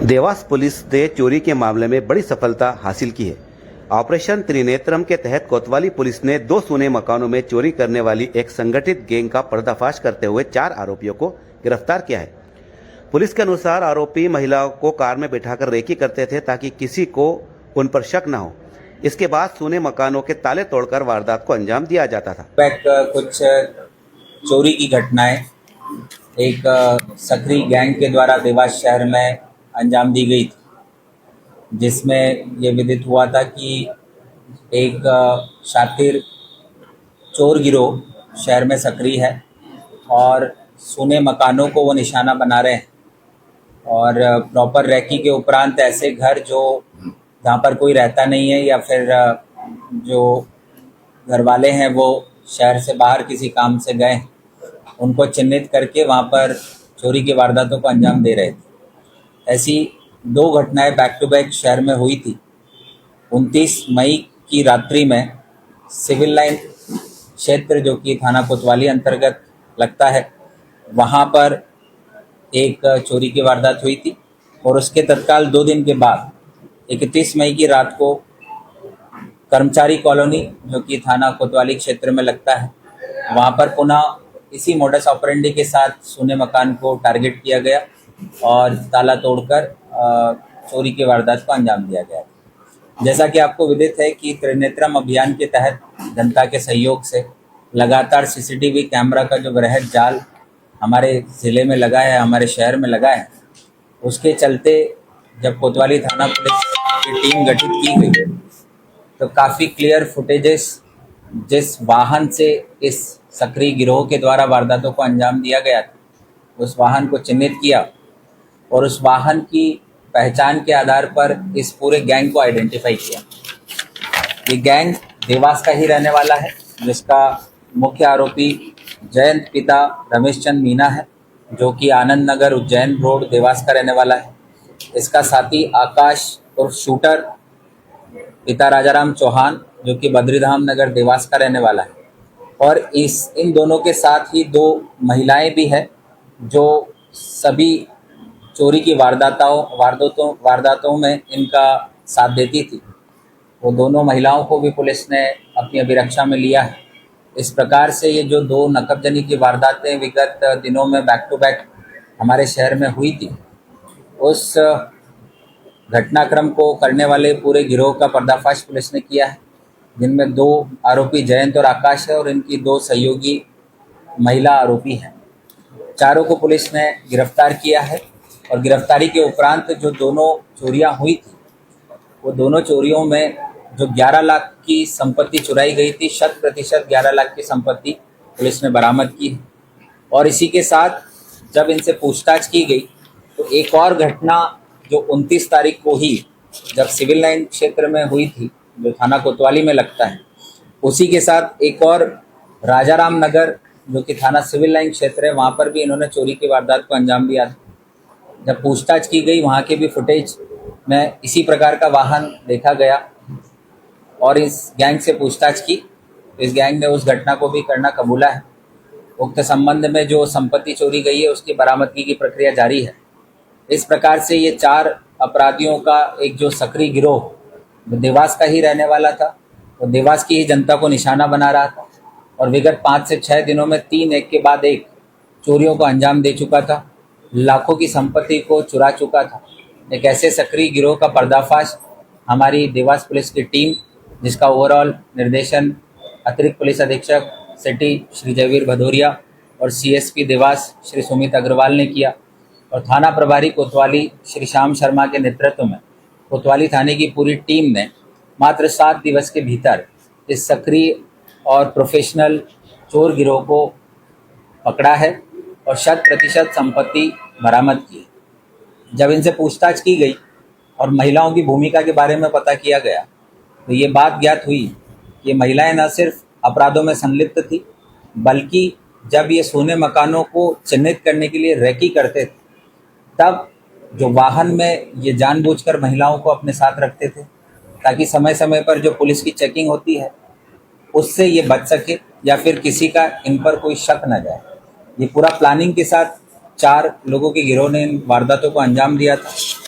Dewas police ने चोरी के मामले में बड़ी सफलता हासिल की है। ऑपरेशन त्रिनेत्रम के तहत कोतवाली पुलिस ने 2 सूने मकानों में चोरी करने वाली एक संगठित गैंग का पर्दाफाश करते हुए 4 आरोपियों को गिरफ्तार किया है। पुलिस के अनुसार आरोपी महिलाओं को कार में बिठाकर रेकी करते थे ताकि किसी को उन पर शक न हो। इसके बाद सूने मकानों के ताले तोड़कर वारदात को अंजाम दिया जाता था। कुछ चोरी की घटनाएं एक सक्रिय गैंग के द्वारा देवास शहर में अंजाम दी गई थी, जिसमें ये विदित हुआ था कि एक शातिर चोर गिरोह शहर में सक्रिय है और सूने मकानों को वो निशाना बना रहे हैं और प्रॉपर रैकी के उपरांत ऐसे घर जो जहाँ पर कोई रहता नहीं है या फिर जो घर वाले हैं वो शहर से बाहर किसी काम से गए, उनको चिन्हित करके वहाँ पर चोरी की वारदातों को अंजाम दे रहे थे। ऐसी 2 घटनाएं बैक टू बैक शहर में हुई थी। 29 मई की रात्रि में सिविल लाइन क्षेत्र जो कि थाना कोतवाली अंतर्गत लगता है, वहाँ पर एक चोरी की वारदात हुई थी और उसके तत्काल 2 दिन के बाद 31 मई की रात को कर्मचारी कॉलोनी जो कि थाना कोतवाली क्षेत्र में लगता है, वहाँ पर पुनः इसी मोडस ऑपरेंडी के साथ सूने मकान को टारगेट किया गया और ताला तोड़कर चोरी की वारदात को अंजाम दिया गया। जैसा कि आपको विदित है कि त्रिनेत्रम अभियान के तहत जनता के सहयोग से लगातार सीसीटीवी कैमरा का जो वृहद जाल हमारे ज़िले में लगा है, हमारे शहर में लगा है, उसके चलते जब कोतवाली थाना पुलिस की टीम गठित की गई तो काफ़ी क्लियर फुटेजेस जिस वाहन से इस सक्रिय गिरोह के द्वारा वारदातों को अंजाम दिया गया था, उस वाहन को चिन्हित किया और उस वाहन की पहचान के आधार पर इस पूरे गैंग को आइडेंटिफाई किया। ये गैंग देवास का ही रहने वाला है, जिसका मुख्य आरोपी जयंत पिता रमेश चंद मीना है, जो कि आनंद नगर उज्जैन रोड देवास का रहने वाला है। इसका साथी आकाश और शूटर पिता राजाराम चौहान, जो कि बद्रीधाम नगर देवास का रहने वाला है। और इन दोनों के साथ ही 2 महिलाएं भी हैं जो सभी चोरी की वारदातों में इनका साथ देती थी। वो दोनों महिलाओं को भी पुलिस ने अपनी अभिरक्षा में लिया है। इस प्रकार से ये जो 2 नकबजनी की वारदातें विगत दिनों में बैक टू बैक हमारे शहर में हुई थी, उस घटनाक्रम को करने वाले पूरे गिरोह का पर्दाफाश पुलिस ने किया है, जिनमें 2 आरोपी जयंत और आकाश है और इनकी 2 सहयोगी महिला आरोपी हैं। चारों को पुलिस ने गिरफ्तार किया है और गिरफ्तारी के उपरांत जो दोनों चोरियां हुई थी, वो दोनों चोरियों में जो 11 लाख की संपत्ति चुराई गई थी, 100% 11 लाख की संपत्ति पुलिस ने बरामद की है। और इसी के साथ जब इनसे पूछताछ की गई तो एक और घटना जो 29 तारीख को ही जब सिविल लाइन क्षेत्र में हुई थी, जो थाना कोतवाली में लगता है, उसी के साथ एक और राजाराम नगर जो कि थाना सिविल लाइन क्षेत्र है, वहाँ पर भी इन्होंने चोरी की वारदात को अंजाम दिया था। जब पूछताछ की गई, वहाँ के भी फुटेज में इसी प्रकार का वाहन देखा गया और इस गैंग से पूछताछ की। इस गैंग ने उस घटना को भी करना कबूला है। उक्त संबंध में जो संपत्ति चोरी गई है उसकी बरामदगी की प्रक्रिया जारी है। इस प्रकार से ये 4 अपराधियों का एक जो सक्रिय गिरोह देवास का ही रहने वाला था, वो देवास की ही जनता को निशाना बना रहा था और विगत 5 से 6 दिनों में 3 एक के बाद एक चोरियों को अंजाम दे चुका था, लाखों की संपत्ति को चुरा चुका था। एक ऐसे सक्रिय गिरोह का पर्दाफाश हमारी देवास पुलिस की टीम, जिसका ओवरऑल निर्देशन अतिरिक्त पुलिस अधीक्षक सिटी श्री जयवीर भदौरिया और सीएसपी देवास श्री सुमित अग्रवाल ने किया और थाना प्रभारी कोतवाली श्री श्याम शर्मा के नेतृत्व में कोतवाली थाने की पूरी टीम ने मात्र 7 दिवस के भीतर इस सक्रिय और प्रोफेशनल चोर गिरोह को पकड़ा है और 100% संपत्ति बरामद की है। जब इनसे पूछताछ की गई और महिलाओं की भूमिका के बारे में पता किया गया तो ये बात ज्ञात हुई कि महिलाएं न सिर्फ अपराधों में संलिप्त थी, बल्कि जब ये सोने मकानों को चिन्हित करने के लिए रेकी करते थे, तब जो वाहन में ये जानबूझकर महिलाओं को अपने साथ रखते थे ताकि समय समय पर जो पुलिस की चेकिंग होती है उससे ये बच सके या फिर किसी का इन पर कोई शक न जाए। ये पूरा प्लानिंग के साथ 4 लोगों के गिरोह ने इन वारदातों को अंजाम दिया था।